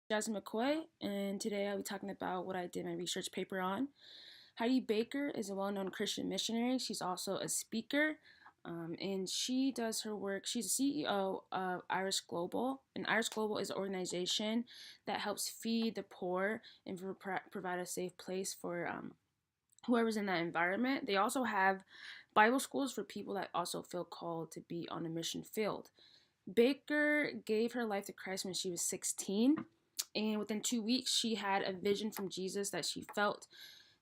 Jasmine McCoy, and today I'll be talking about what I did my research paper on. Heidi Baker is a well known Christian missionary. She's also a speaker, and she does her work. She's a CEO of Iris Global, and Iris Global is an organization that helps feed the poor and provide a safe place for whoever's in that environment. They also have Bible schools for people that also feel called to be on a mission field. Baker gave her life to Christ when she was 16, and within 2 weeks, she had a vision from Jesus that she felt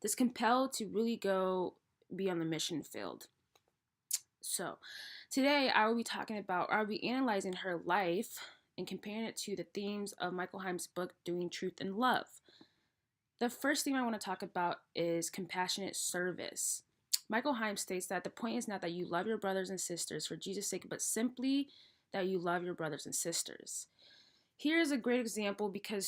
this compelled to really go be on the mission field. So, today I'll be analyzing her life and comparing it to the themes of Michael Heim's book, Doing Truth and Love. The first thing I want to talk about is compassionate service. Michael Heim states that the point is not that you love your brothers and sisters for Jesus' sake, but simply that you love your brothers and sisters. Here is a great example because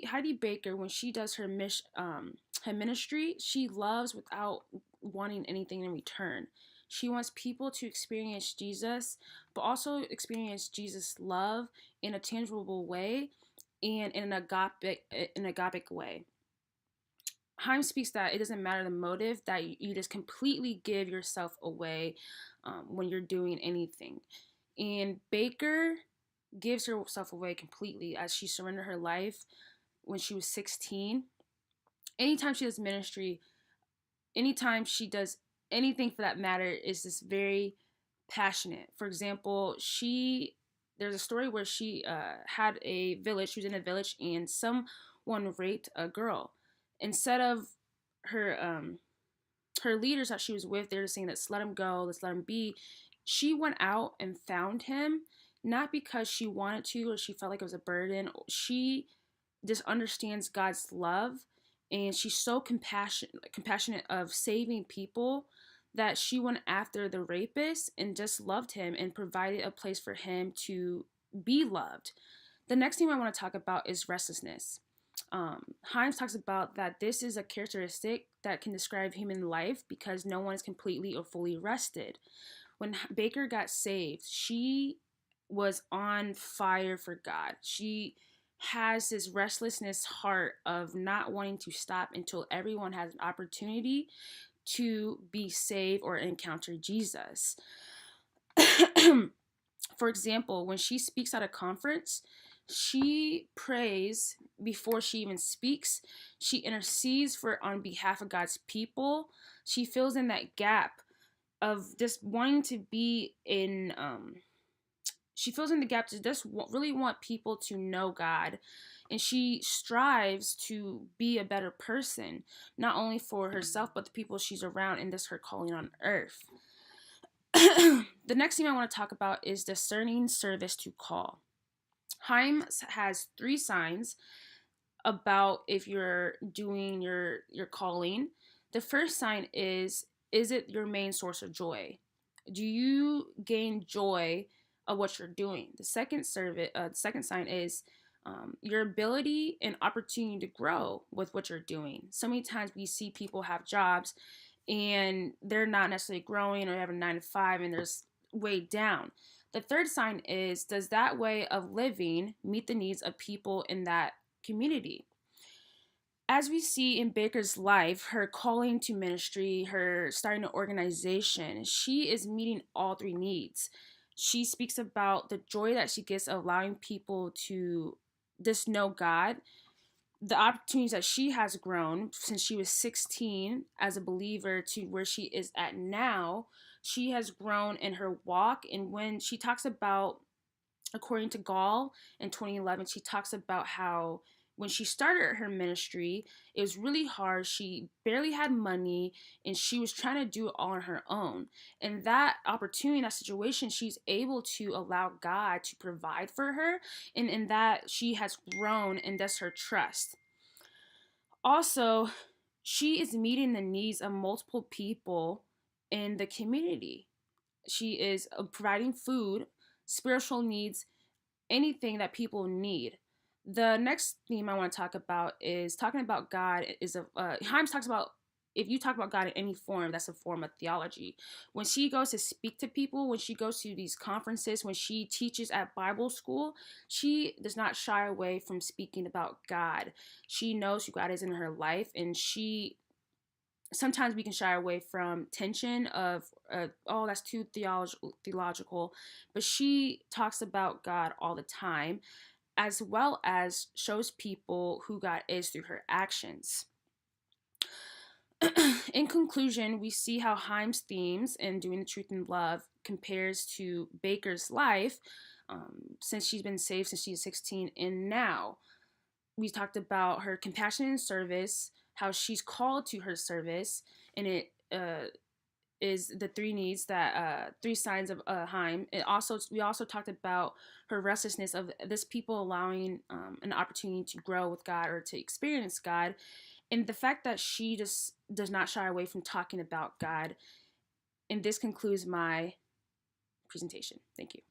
Heidi Baker, when she does her ministry, she loves without wanting anything in return. She wants people to experience Jesus, but also experience Jesus' love in a tangible way and in an agapic way. Heim speaks that it doesn't matter the motive, that you just completely give yourself away when you're doing anything. And Baker gives herself away completely as she surrendered her life when she was 16. Anytime she does ministry, anytime she does anything for that matter, is just very passionate. For example, there's a story where she had a village. She was in a village and someone raped a girl. Instead of her leaders that she was with, they were saying, let's let him go, let's let him be. She went out and found him, not because she wanted to or she felt like it was a burden. She just understands God's love, and she's so compassionate of saving people that she went after the rapist and just loved him and provided a place for him to be loved. The next thing I want to talk about is restlessness. Himes talks about that this is a characteristic that can describe human life because no one is completely or fully rested. When Baker got saved, she was on fire for God. She has this restlessness heart of not wanting to stop until everyone has an opportunity to be saved or encounter Jesus. For example, when she speaks at a conference, she prays before she even speaks. She intercedes for on behalf of God's people. She fills in that gap of just wanting to be in she fills in the gap to just really want people to know God, and she strives to be a better person, not only for herself but the people she's around, and this her calling on earth. The next thing I want to talk about is discerning service to call. Heim has 3 signs about if you're doing your calling. The first sign is it your main source of joy? Do you gain joy of what you're doing? The second sign is your ability and opportunity to grow with what you're doing. So many times we see people have jobs and they're not necessarily growing, or have a 9 to 5 and they're weighed down. The third sign is, does that way of living meet the needs of people in that community? As we see in Baker's life, her calling to ministry, her starting an organization, she is meeting all 3 needs. She speaks about the joy that she gets of allowing people to just know God, the opportunities that she has grown since she was 16 as a believer to where she is at now. She has grown in her walk. And when she talks about, according to Gall in 2011, she talks about how when she started her ministry, it was really hard. She barely had money and she was trying to do it all on her own. And that opportunity, that situation, she's able to allow God to provide for her. And in that, she has grown, and that's her trust. Also, she is meeting the needs of multiple people in the community. She is providing food, spiritual needs, anything that people need. The next theme I want to talk about is talking about God. Himes talks about if you talk about God in any form, that's a form of theology. When she goes to speak to people, when she goes to these conferences, when she teaches at Bible school, she does not shy away from speaking about God. She knows who God is in her life, and she sometimes we can shy away from tension of oh, that's too theological, but she talks about God all the time, as well as shows people who God is through her actions. In conclusion, we see how Haim's themes in Doing the Truth in Love compares to Baker's life, since she's been saved since she's 16, and now we talked about her compassion and service, how she's called to her service, and it is the three needs that three signs of Haim. It also we also talked about her restlessness of this people allowing an opportunity to grow with God or to experience God, and the fact that she just does not shy away from talking about God. And this concludes my presentation. Thank you.